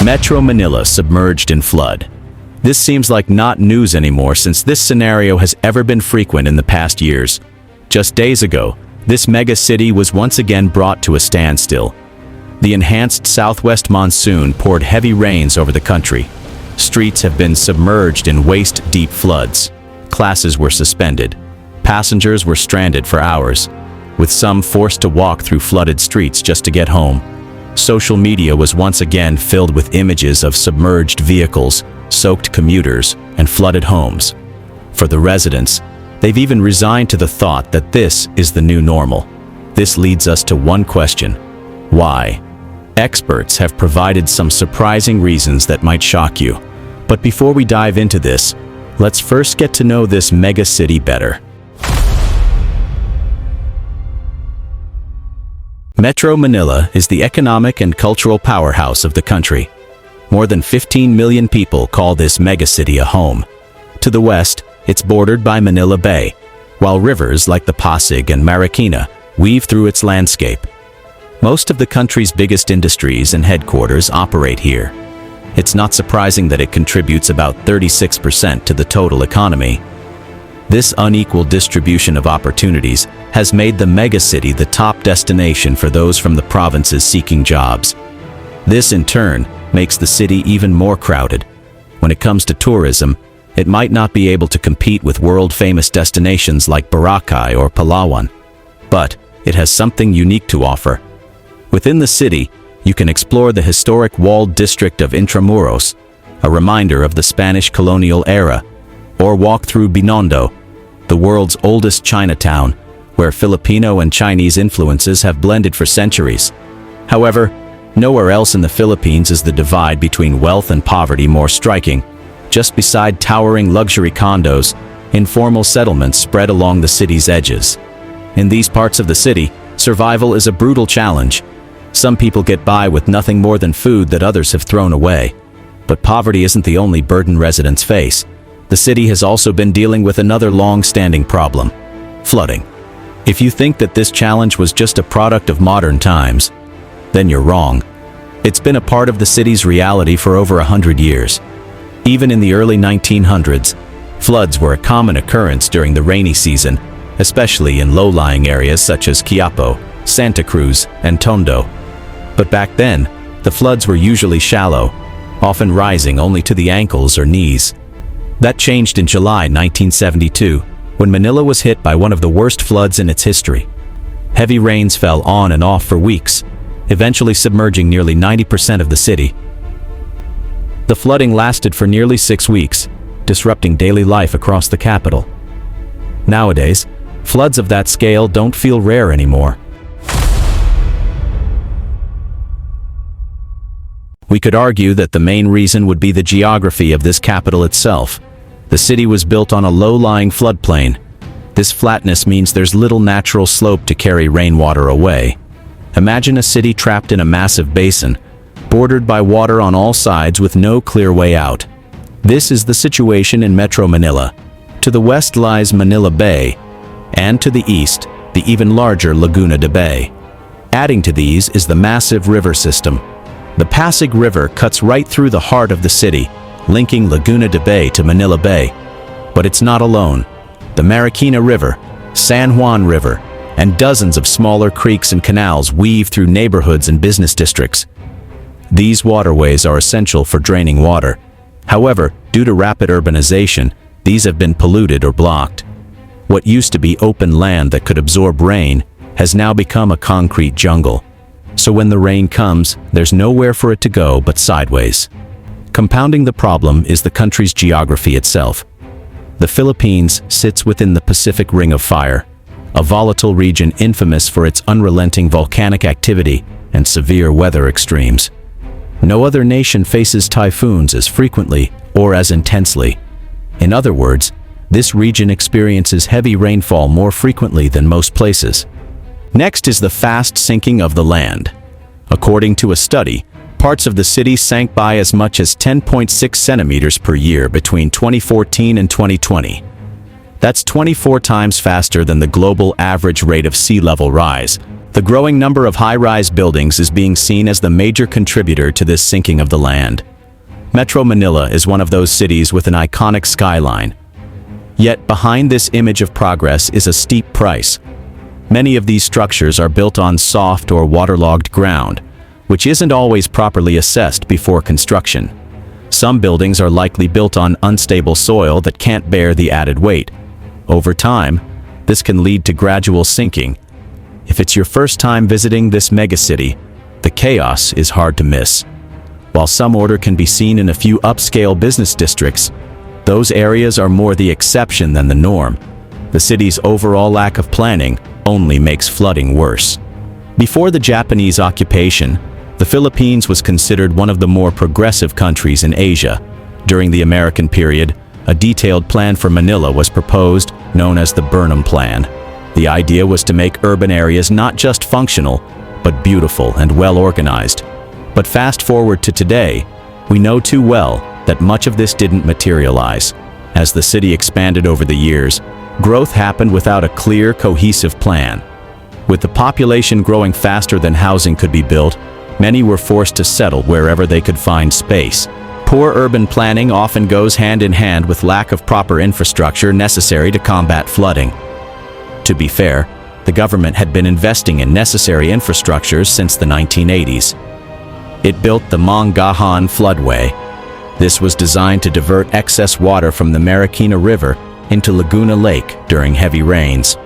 Metro Manila submerged in flood. This seems like not news anymore since this scenario has ever been frequent in the past years. Just days ago, this mega city was once again brought to a standstill. The enhanced southwest monsoon poured heavy rains over the country. Streets have been submerged in waist-deep floods. Classes were suspended. Passengers were stranded for hours, with some forced to walk through flooded streets just to get home. Social media was once again filled with images of submerged vehicles, soaked commuters, and flooded homes. For the residents, they've even resigned to the thought that this is the new normal. This leads us to one question: why? Experts have provided some surprising reasons that might shock you. But before we dive into this, let's first get to know this mega city better. Metro Manila is the economic and cultural powerhouse of the country. More than 15 million people call this megacity a home. To the west, it's bordered by Manila Bay, while rivers like the Pasig and Marikina weave through its landscape. Most of the country's biggest industries and headquarters operate here. It's not surprising that it contributes about 36% to the total economy. This unequal distribution of opportunities has made the megacity the top destination for those from the provinces seeking jobs. This, in turn, makes the city even more crowded. When it comes to tourism, it might not be able to compete with world-famous destinations like Boracay or Palawan, but it has something unique to offer. Within the city, you can explore the historic walled district of Intramuros, a reminder of the Spanish colonial era, or walk through Binondo, the world's oldest Chinatown, where Filipino and Chinese influences have blended for centuries. However, nowhere else in the Philippines is the divide between wealth and poverty more striking. Just beside towering luxury condos, informal settlements spread along the city's edges. In these parts of the city, survival is a brutal challenge. Some people get by with nothing more than food that others have thrown away. But poverty isn't the only burden residents face. The city has also been dealing with another long-standing problem: flooding. If you think that this challenge was just a product of modern times, then you're wrong. It's been a part of the city's reality for over 100 years. Even in the early 1900s, floods were a common occurrence during the rainy season, especially in low-lying areas such as Quiapo, Santa Cruz, and Tondo. But back then, the floods were usually shallow, often rising only to the ankles or knees. That changed in July 1972, when Manila was hit by one of the worst floods in its history. Heavy rains fell on and off for weeks, eventually submerging nearly 90% of the city. The flooding lasted for nearly 6 weeks, disrupting daily life across the capital. Nowadays, floods of that scale don't feel rare anymore. We could argue that the main reason would be the geography of this capital itself. The city was built on a low-lying floodplain. This flatness means there's little natural slope to carry rainwater away. Imagine a city trapped in a massive basin, bordered by water on all sides with no clear way out. This is the situation in Metro Manila. To the west lies Manila Bay, and to the east, the even larger Laguna de Bay. Adding to these is the massive river system. The Pasig River cuts right through the heart of the city, linking Laguna de Bay to Manila Bay. But it's not alone. The Marikina River, San Juan River, and dozens of smaller creeks and canals weave through neighborhoods and business districts. These waterways are essential for draining water. However, due to rapid urbanization, these have been polluted or blocked. What used to be open land that could absorb rain has now become a concrete jungle. So when the rain comes, there's nowhere for it to go but sideways. Compounding the problem is the country's geography itself. The Philippines sits within the Pacific Ring of Fire, a volatile region infamous for its unrelenting volcanic activity and severe weather extremes. No other nation faces typhoons as frequently or as intensely. In other words, this region experiences heavy rainfall more frequently than most places. Next is the fast sinking of the land. According to a study, parts of the city sank by as much as 10.6 centimeters per year between 2014 and 2020. That's 24 times faster than the global average rate of sea level rise. The growing number of high-rise buildings is being seen as the major contributor to this sinking of the land. Metro Manila is one of those cities with an iconic skyline. Yet behind this image of progress is a steep price. Many of these structures are built on soft or waterlogged ground, which isn't always properly assessed before construction. Some buildings are likely built on unstable soil that can't bear the added weight. Over time, this can lead to gradual sinking. If it's your first time visiting this megacity, the chaos is hard to miss. While some order can be seen in a few upscale business districts, those areas are more the exception than the norm. The city's overall lack of planning only makes flooding worse. Before the Japanese occupation, the Philippines was considered one of the more progressive countries in Asia. During the American period, a detailed plan for Manila was proposed, known as the Burnham Plan. The idea was to make urban areas not just functional, but beautiful and well organized. But fast forward to today, we know too well that much of this didn't materialize. As the city expanded over the years, growth happened without a clear, cohesive plan. With the population growing faster than housing could be built, many were forced to settle wherever they could find space. Poor urban planning often goes hand in hand with lack of proper infrastructure necessary to combat flooding. To be fair, the government had been investing in necessary infrastructures since the 1980s. It built the Mangahan floodway. This was designed to divert excess water from the Marikina River into Laguna Lake during heavy rains.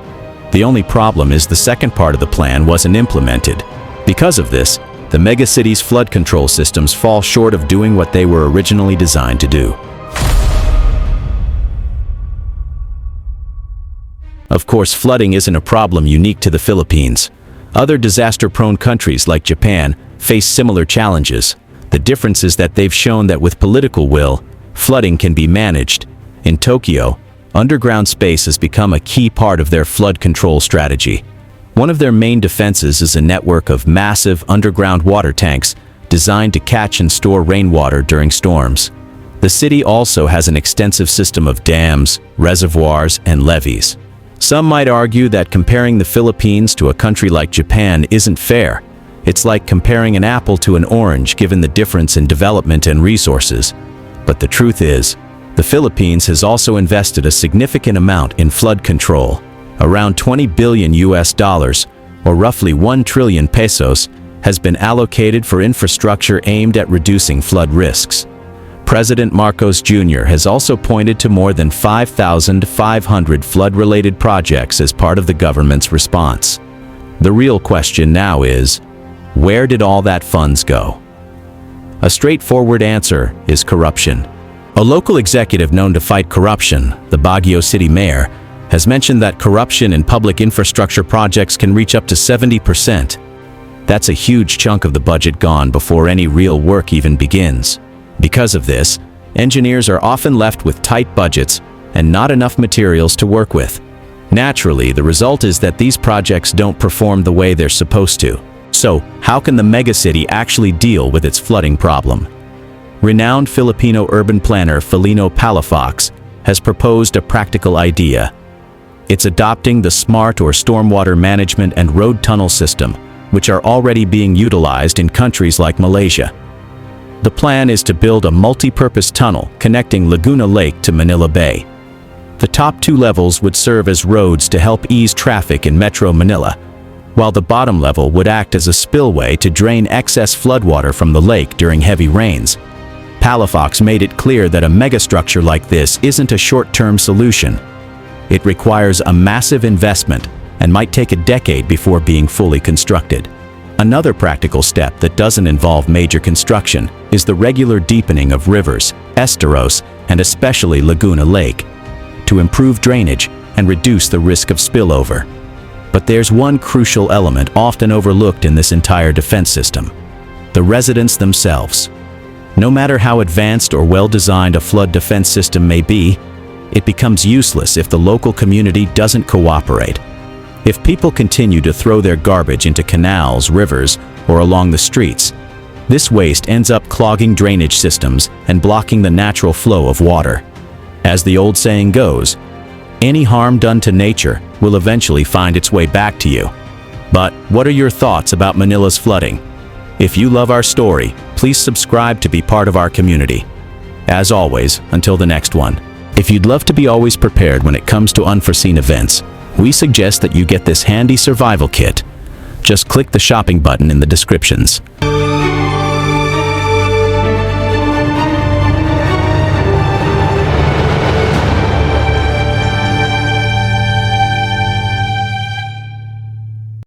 The only problem is the second part of the plan wasn't implemented. Because of this, the megacity's flood control systems fall short of doing what they were originally designed to do. Of course, flooding isn't a problem unique to the Philippines. Other disaster-prone countries like Japan face similar challenges. The difference is that they've shown that with political will, flooding can be managed. In Tokyo, underground space has become a key part of their flood control strategy. One of their main defenses is a network of massive underground water tanks designed to catch and store rainwater during storms. The city also has an extensive system of dams, reservoirs, and levees. Some might argue that comparing the Philippines to a country like Japan isn't fair. It's like comparing an apple to an orange given the difference in development and resources. But the truth is, the Philippines has also invested a significant amount in flood control. Around $20 billion, or roughly 1 trillion pesos, has been allocated for infrastructure aimed at reducing flood risks. President Marcos Jr. has also pointed to more than 5,500 flood-related projects as part of the government's response. The real question now is, where did all that funds go? A straightforward answer is corruption. A local executive known to fight corruption, the Baguio City Mayor, has mentioned that corruption in public infrastructure projects can reach up to 70%. That's a huge chunk of the budget gone before any real work even begins. Because of this, engineers are often left with tight budgets and not enough materials to work with. Naturally, the result is that these projects don't perform the way they're supposed to. So, how can the megacity actually deal with its flooding problem? Renowned Filipino urban planner Felino Palafox has proposed a practical idea. It's adopting the SMART or stormwater management and road tunnel system, which are already being utilized in countries like Malaysia. The plan is to build a multi-purpose tunnel connecting Laguna Lake to Manila Bay. The top 2 levels would serve as roads to help ease traffic in Metro Manila, while the bottom level would act as a spillway to drain excess floodwater from the lake during heavy rains. Palafox made it clear that a megastructure like this isn't a short-term solution. It requires a massive investment and might take a decade before being fully constructed. Another practical step that doesn't involve major construction is the regular deepening of rivers, estuaries, and especially Laguna Lake, to improve drainage and reduce the risk of spillover. But there's one crucial element often overlooked in this entire defense system: the residents themselves. No matter how advanced or well-designed a flood defense system may be, it becomes useless if the local community doesn't cooperate. If people continue to throw their garbage into canals, rivers, or along the streets, this waste ends up clogging drainage systems and blocking the natural flow of water. As the old saying goes, Any harm done to nature will eventually find its way back to you. But what are your thoughts about Manila's flooding? If you love our story, please subscribe to be part of our community. As always, until the next one. If you'd love to be always prepared when it comes to unforeseen events, we suggest that you get this handy survival kit. Just click the shopping button in the descriptions.